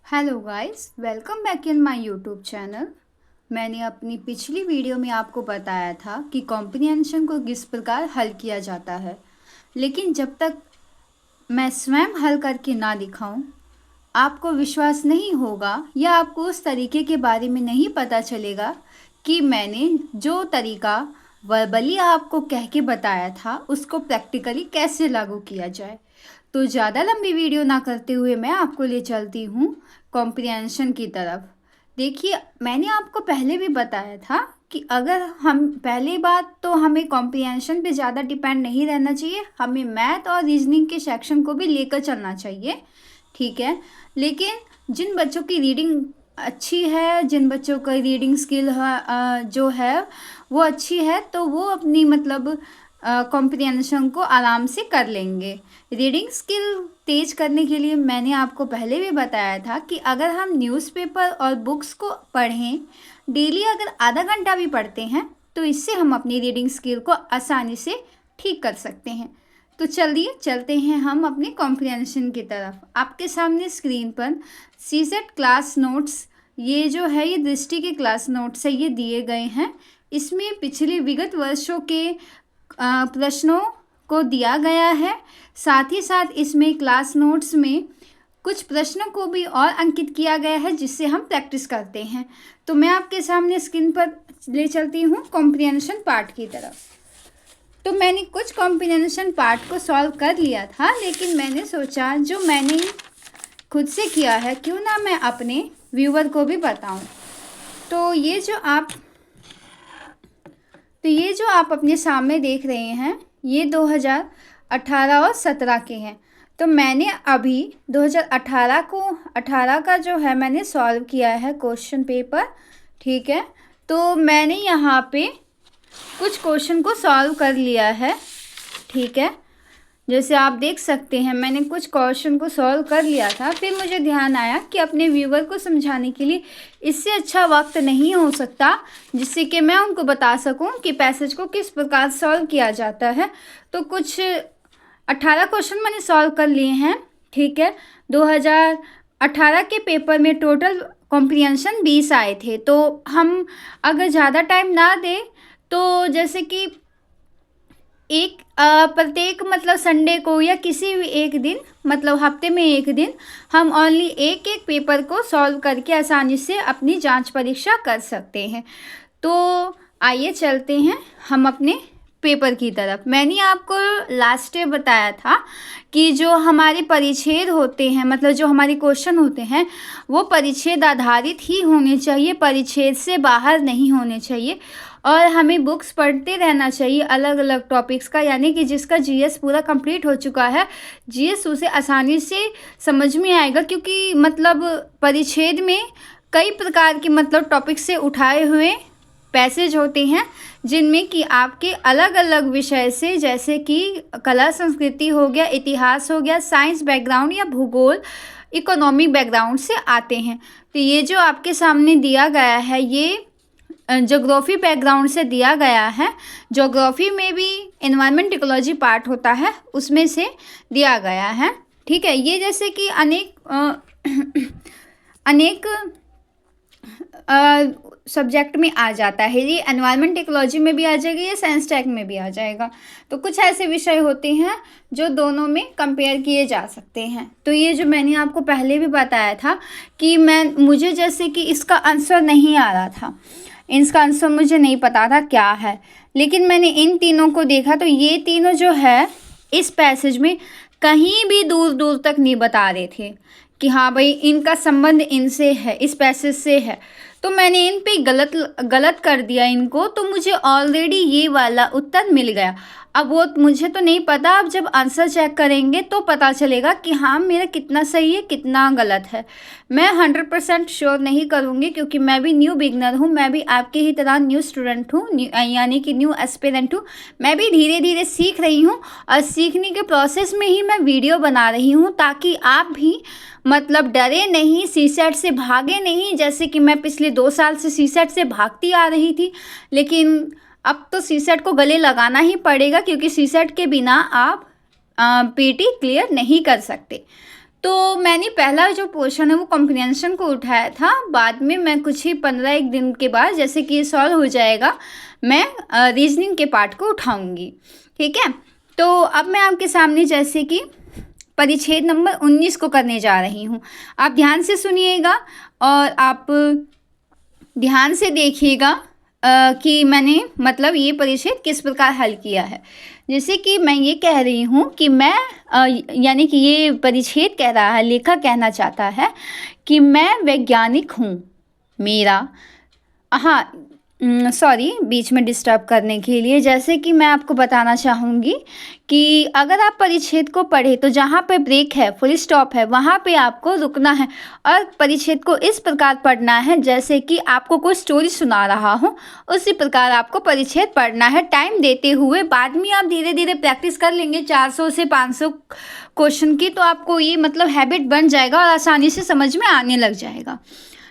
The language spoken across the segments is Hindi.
Hello guys, welcome back in my YouTube channel. मैंने अपनी पिछली वीडियो में आपको बताया था कि कॉम्प्रिहेंशन को किस प्रकार हल किया जाता है, लेकिन जब तक मैं स्वयं हल करके ना दिखाऊं, आपको विश्वास नहीं होगा या आपको उस तरीके के बारे में नहीं पता चलेगा कि मैंने जो तरीका वर्बली आपको कह के बताया था उसको प्रैक्टिकली कैसे लागू किया जाए। तो ज़्यादा लंबी वीडियो ना करते हुए मैं आपको ले चलती हूँ कॉम्प्रिहेंशन की तरफ। देखिए, मैंने आपको पहले भी बताया था कि अगर हम पहली बात तो हमें कॉम्प्रिहेंशन पे ज़्यादा डिपेंड नहीं रहना चाहिए, हमें मैथ और रीजनिंग के सेक्शन को भी लेकर चलना चाहिए, ठीक है। लेकिन जिन बच्चों की रीडिंग अच्छी है, जिन बच्चों का रीडिंग स्किल जो है वो अच्छी है, तो वो अपनी मतलब कॉम्प्रिहेंशन को आराम से कर लेंगे। रीडिंग स्किल तेज करने के लिए मैंने आपको पहले भी बताया था कि अगर हम न्यूज़पेपर और बुक्स को पढ़ें, डेली अगर आधा घंटा भी पढ़ते हैं, तो इससे हम अपनी रीडिंग स्किल को आसानी से ठीक कर सकते हैं। तो चलिए चलते हैं हम अपने कॉम्प्रिहेंशन की तरफ। आपके सामने स्क्रीन पर सीसेट क्लास नोट्स, ये जो है ये दृष्टि के क्लास नोट्स है, ये दिए गए हैं। इसमें पिछले विगत वर्षों के प्रश्नों को दिया गया है। साथ ही साथ इसमें क्लास नोट्स में कुछ प्रश्नों को भी और अंकित किया गया है जिससे हम प्रैक्टिस करते हैं। तो मैं आपके सामने स्क्रीन पर ले चलती हूँ कॉम्प्रिहेंशन पार्ट की तरफ। तो मैंने कुछ कॉम्प्रिहेंशन पार्ट को सॉल्व कर लिया था, लेकिन मैंने सोचा जो मैंने खुद से किया है क्यों ना मैं अपने व्यूवर को भी बताऊं। तो ये जो आप अपने सामने देख रहे हैं, ये 2018 और 17 के हैं। तो मैंने अभी 2018 का जो है मैंने सॉल्व किया है क्वेश्चन पेपर, ठीक है। तो मैंने यहाँ पे कुछ क्वेश्चन को सॉल्व कर लिया है, ठीक है। जैसे आप देख सकते हैं मैंने कुछ क्वेश्चन को सॉल्व कर लिया था। फिर मुझे ध्यान आया कि अपने व्यूवर को समझाने के लिए इससे अच्छा वक्त नहीं हो सकता जिससे कि मैं उनको बता सकूं कि पैसेज को किस प्रकार सॉल्व किया जाता है। तो कुछ 18 क्वेश्चन मैंने सॉल्व कर लिए हैं, ठीक है। 2018 के पेपर में टोटल कॉम्प्रिहेंशन 20 आए थे। तो हम अगर ज़्यादा टाइम ना दें तो जैसे कि प्रत्येक मतलब संडे को या किसी भी एक दिन, मतलब हफ्ते में एक दिन, हम ओनली एक एक पेपर को सॉल्व करके आसानी से अपनी जांच परीक्षा कर सकते हैं। तो आइए चलते हैं हम अपने पेपर की तरफ। मैंने आपको लास्ट डे बताया था कि जो हमारे परिच्छेद होते हैं, मतलब जो हमारे क्वेश्चन होते हैं, वो परिच्छेद आधारित ही होने चाहिए, परिच्छेद से बाहर नहीं होने चाहिए। और हमें बुक्स पढ़ते रहना चाहिए अलग अलग टॉपिक्स का, यानी कि जिसका जीएस पूरा कंप्लीट हो चुका है, जीएस उसे आसानी से समझ में आएगा, क्योंकि मतलब परिच्छेद में कई प्रकार के मतलब टॉपिक्स से उठाए हुए पैसेज होते हैं जिनमें कि आपके अलग अलग विषय से, जैसे कि कला संस्कृति हो गया, इतिहास हो गया, साइंस बैकग्राउंड या भूगोल इकोनॉमिक बैकग्राउंड से आते हैं। तो ये जो आपके सामने दिया गया है ये ज्योग्राफी बैकग्राउंड से दिया गया है। ज्योग्राफी में भी एनवायरमेंट इकोलॉजी पार्ट होता है, उसमें से दिया गया है, ठीक है। ये जैसे कि अनेक सब्जेक्ट में आ जाता है, ये एनवायरमेंट इकोलॉजी में भी आ जाएगा, ये साइंस टेक में भी आ जाएगा। तो कुछ ऐसे विषय होते हैं जो दोनों में कंपेयर किए जा सकते हैं। तो ये जो मैंने आपको पहले भी बताया था कि मुझे जैसे कि इसका आंसर नहीं आ रहा था, इसका आंसर मुझे नहीं पता था क्या है, लेकिन मैंने इन तीनों को देखा तो ये तीनों जो है इस पैसेज में कहीं भी दूर दूर तक नहीं बता रहे थे कि हाँ भाई इनका संबंध इनसे है, इस पैसेज से है। तो मैंने इन पे गलत कर दिया इनको, तो मुझे ऑलरेडी ये वाला उत्तर मिल गया। अब वो मुझे तो नहीं पता, अब जब आंसर चेक करेंगे तो पता चलेगा कि हाँ मेरा कितना सही है कितना गलत है। मैं 100% श्योर नहीं करूँगी, क्योंकि मैं भी न्यू बिगनर हूँ, मैं भी आपके ही तरह न्यू स्टूडेंट हूँ, यानी कि न्यू एस्पिरेंट हूँ। मैं भी धीरे धीरे सीख रही हूँ और सीखने के प्रोसेस में ही मैं वीडियो बना रही हूँ, ताकि आप भी मतलब डरे नहीं, सीसेट से भागे नहीं। जैसे कि मैं पिछले 2 साल से सीसेट से भागती आ रही थी, लेकिन अब तो सीसेट को गले लगाना ही पड़ेगा, क्योंकि सीसेट के बिना आप पीटी क्लियर नहीं कर सकते। तो मैंने पहला जो पोर्शन है वो कॉम्प्रिहेंशन को उठाया था, बाद में मैं कुछ ही 15 दिन के बाद जैसे कि ये सॉल्व हो जाएगा मैं रीजनिंग के पार्ट को उठाऊंगी। ठीक है, तो अब मैं आपके सामने जैसे कि परिच्छेद नंबर 19 को करने जा रही हूँ। आप ध्यान से सुनिएगा और आप ध्यान से देखिएगा कि मैंने मतलब ये परिच्छेद किस प्रकार हल किया है। जैसे कि मैं ये कह रही हूँ कि मैं यानी कि ये परिच्छेद कह रहा है, लेखक कहना चाहता है कि मैं वैज्ञानिक हूँ। मेरा हाँ सॉरी बीच में डिस्टर्ब करने के लिए। जैसे कि मैं आपको बताना चाहूँगी कि अगर आप परिच्छेद को पढ़े तो जहाँ पे ब्रेक है, फुल स्टॉप है, वहाँ पे आपको रुकना है और परिच्छेद को इस प्रकार पढ़ना है जैसे कि आपको कोई स्टोरी सुना रहा हो, उसी प्रकार आपको परिच्छेद पढ़ना है टाइम देते हुए। बाद में आप धीरे धीरे प्रैक्टिस कर लेंगे 400 से 500 क्वेश्चन की, तो आपको ये मतलब हैबिट बन जाएगा और आसानी से समझ में आने लग जाएगा।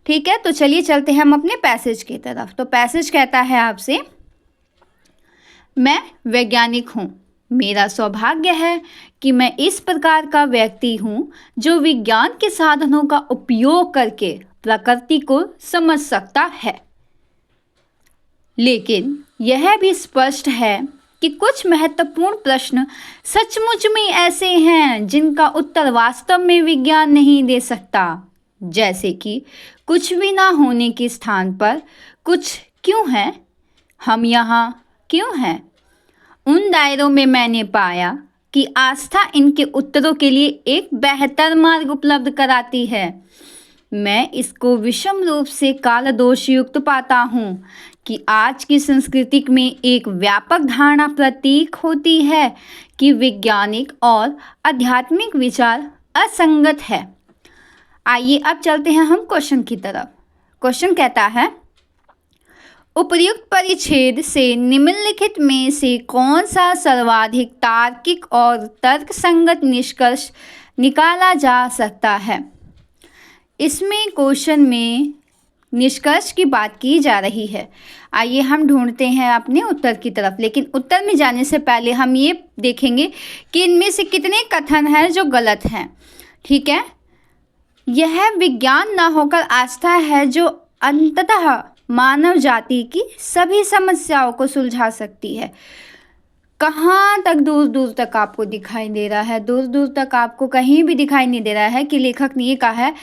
ठीक है, तो चलिए चलते हैं हम अपने पैसेज की तरफ। तो पैसेज कहता है आपसे, मैं वैज्ञानिक हूँ। मेरा सौभाग्य है कि मैं इस प्रकार का व्यक्ति हूँ जो विज्ञान के साधनों का उपयोग करके प्रकृति को समझ सकता है। लेकिन यह भी स्पष्ट है कि कुछ महत्वपूर्ण प्रश्न सचमुच में ऐसे हैं जिनका उत्तर वास्तव में विज्ञान नहीं दे सकता। जैसे कि कुछ भी ना होने के स्थान पर कुछ क्यों है, हम यहाँ क्यों हैं। उन दायरों में मैंने पाया कि आस्था इनके उत्तरों के लिए एक बेहतर मार्ग उपलब्ध कराती है। मैं इसको विषम रूप से कालदोष युक्त पाता हूँ कि आज की संस्कृति में एक व्यापक धारणा प्रतीक होती है कि वैज्ञानिक और आध्यात्मिक विचार असंगत है। आइए अब चलते हैं हम क्वेश्चन की तरफ। क्वेश्चन कहता है, उपर्युक्त परिच्छेद से निम्नलिखित में से कौन सा सर्वाधिक तार्किक और तर्कसंगत निष्कर्ष निकाला जा सकता है। इसमें क्वेश्चन में निष्कर्ष की बात की जा रही है। आइए हम ढूंढते हैं अपने उत्तर की तरफ, लेकिन उत्तर में जाने से पहले हम ये देखेंगे कि इनमें से कितने कथन हैं जो गलत हैं। ठीक है, यह विज्ञान न होकर आस्था है जो अंततः मानव जाति की सभी समस्याओं को सुलझा सकती है। कहाँ तक दूर दूर तक आपको दिखाई दे रहा है, दूर दूर तक आपको कहीं भी दिखाई नहीं दे रहा है कि लेखक ने ये कहा है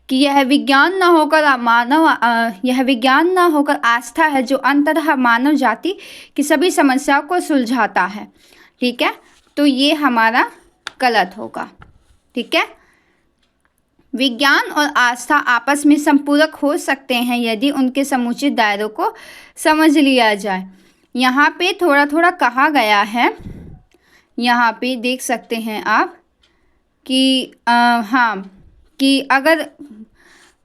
कि यह विज्ञान न होकर यह विज्ञान न होकर आस्था है जो अंततः मानव जाति की सभी समस्याओं को सुलझाता है। ठीक है, तो ये हमारा गलत होगा। ठीक है, विज्ञान और आस्था आपस में संपूरक हो सकते हैं यदि उनके समुचित दायरों को समझ लिया जाए। यहाँ पे थोड़ा थोड़ा कहा गया है, यहाँ पे देख सकते हैं आप कि हाँ कि अगर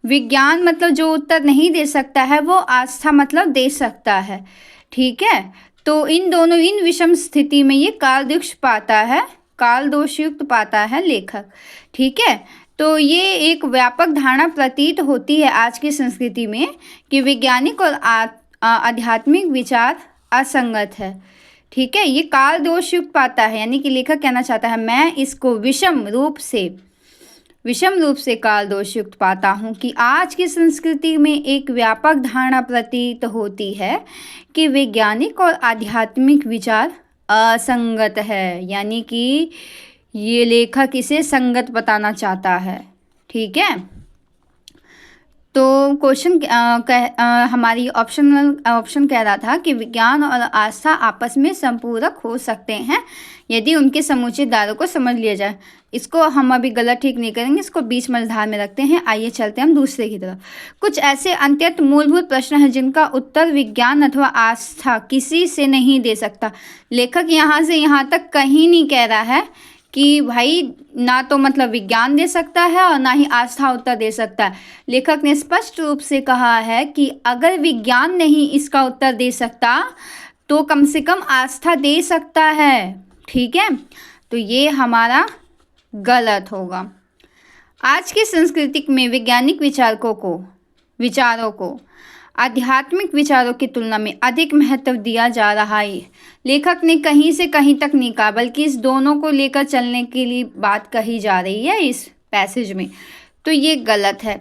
विज्ञान मतलब जो उत्तर नहीं दे सकता है वो आस्था मतलब दे सकता है। ठीक है, तो इन विषम स्थिति में ये काल दोषयुक्त पाता है लेखक। ठीक है, तो ये एक व्यापक धारणा प्रतीत होती है आज की संस्कृति में कि वैज्ञानिक और आध्यात्मिक विचार असंगत है। ठीक है, ये काल दोषयुक्त पाता है, यानी कि लेखक कहना चाहता है मैं इसको विषम रूप से काल दोषयुक्त पाता हूँ कि आज की संस्कृति में एक व्यापक धारणा प्रतीत होती है कि वैज्ञानिक और आध्यात्मिक विचार असंगत है, यानी कि ये लेखक इसे संगत बताना चाहता है। ठीक है, तो क्वेश्चन हमारी ऑप्शन कह रहा था कि विज्ञान और आस्था आपस में संपूरक हो सकते हैं यदि उनके समुचित दायरों को समझ लिया जाए। इसको हम अभी गलत ठीक नहीं करेंगे, इसको बीच मझधार में रखते हैं। आइए चलते हैं हम दूसरे की तरफ। कुछ ऐसे अत्यंत मूलभूत प्रश्न हैं जिनका उत्तर विज्ञान अथवा आस्था किसी से नहीं दे सकता। लेखक यहाँ से यहाँ तक कहीं नहीं कह रहा है कि भाई ना तो मतलब विज्ञान दे सकता है और ना ही आस्था उत्तर दे सकता है। लेखक ने स्पष्ट रूप से कहा है कि अगर विज्ञान नहीं इसका उत्तर दे सकता तो कम से कम आस्था दे सकता है। ठीक है, तो ये हमारा गलत होगा। आज की संस्कृति में वैज्ञानिक विचारों को आध्यात्मिक विचारों की तुलना में अधिक महत्व दिया जा रहा है। लेखक ने कहीं से कहीं तक नहीं कहा, बल्कि इस दोनों को लेकर चलने के लिए बात कही जा रही है इस पैसेज में, तो ये गलत है।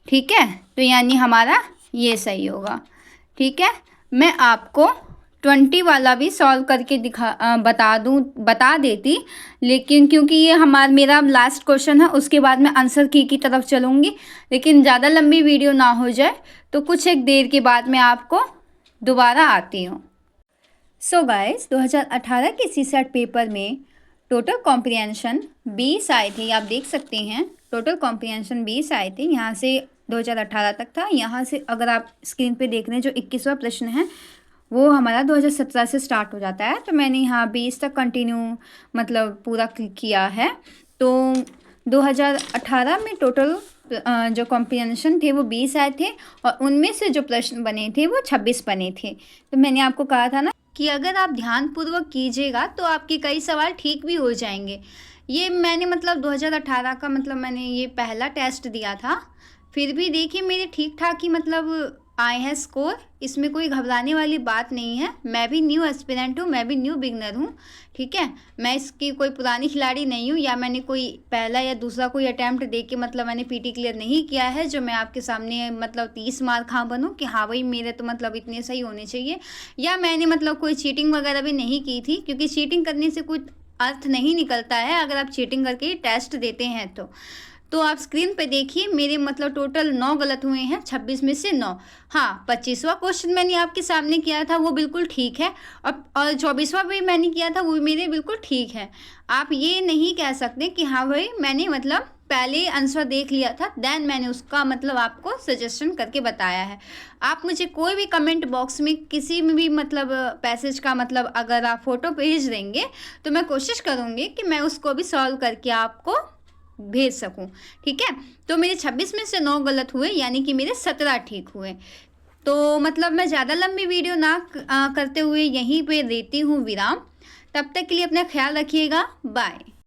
ठीक है, तो यानी हमारा ये सही होगा। ठीक है, मैं आपको 20 वाला भी सॉल्व करके बता देती, लेकिन क्योंकि ये मेरा लास्ट क्वेश्चन है, उसके बाद मैं आंसर की तरफ चलूँगी, लेकिन ज़्यादा लंबी वीडियो ना हो जाए तो कुछ एक देर के बाद मैं आपको दोबारा आती हूँ। सो गाइस, 2018 के सीसेट पेपर में टोटल कॉम्प्रिहेंशन 20 आए थे। आप देख सकते हैं टोटल कॉम्प्रिहेंशन 20 आए थे। यहाँ से 2018 तक था। यहाँ से अगर आप स्क्रीन पे देख रहे हैं जो 21वां प्रश्न है वो हमारा 2017 से स्टार्ट हो जाता है। तो मैंने यहाँ 20 तक कंटिन्यू मतलब पूरा किया है। तो 2018 में टोटल जो कॉम्प्रिहेंशन थे वो 20 आए थे और उनमें से जो प्रश्न बने थे वो 26 बने थे। तो मैंने आपको कहा था ना कि अगर आप ध्यानपूर्वक कीजिएगा तो आपके कई सवाल ठीक भी हो जाएंगे। ये मैंने मतलब 2018 का मतलब मैंने ये पहला टेस्ट दिया था, फिर भी देखिए मेरे ठीक ठाक ही मतलब आए हैं स्कोर। इसमें कोई घबराने वाली बात नहीं है। मैं भी न्यू एस्पिरेंट हूँ, मैं भी न्यू बिगनर हूँ। ठीक है, मैं इसकी कोई पुरानी खिलाड़ी नहीं हूँ, या मैंने कोई पहला या दूसरा कोई अटैम्प्ट दे के मतलब मैंने पीटी क्लियर नहीं किया है जो मैं आपके सामने मतलब 30 मार्क हाँ बनूँ कि हाँ भाई मेरे तो मतलब इतने सही होने चाहिए। या मैंने मतलब कोई चीटिंग वगैरह भी नहीं की थी, क्योंकि चीटिंग करने से कोई अर्थ नहीं निकलता है अगर आप चीटिंग करके टेस्ट देते हैं तो आप स्क्रीन पे देखिए मेरे मतलब टोटल 9 गलत हुए हैं, 26 में से 9। हाँ, 25वां क्वेश्चन मैंने आपके सामने किया था वो बिल्कुल ठीक है, और 24वां भी मैंने किया था वो भी मेरे बिल्कुल ठीक है। आप ये नहीं कह सकते कि हाँ भाई मैंने मतलब पहले आंसर देख लिया था देन मैंने उसका मतलब आपको सजेशन करके बताया है। आप मुझे कोई भी कमेंट बॉक्स में किसी में भी मतलब पैसेज का मतलब अगर आप फ़ोटो भेज देंगे तो मैं कोशिश करूँगी कि मैं उसको भी सॉल्व करके आपको भेज सकूं। ठीक है, तो मेरे 26 में से 9 गलत हुए, यानी कि मेरे 17 ठीक हुए। तो मतलब मैं ज़्यादा लंबी वीडियो ना करते हुए यहीं पे देती हूँ विराम। तब तक के लिए अपना ख्याल रखिएगा। बाय।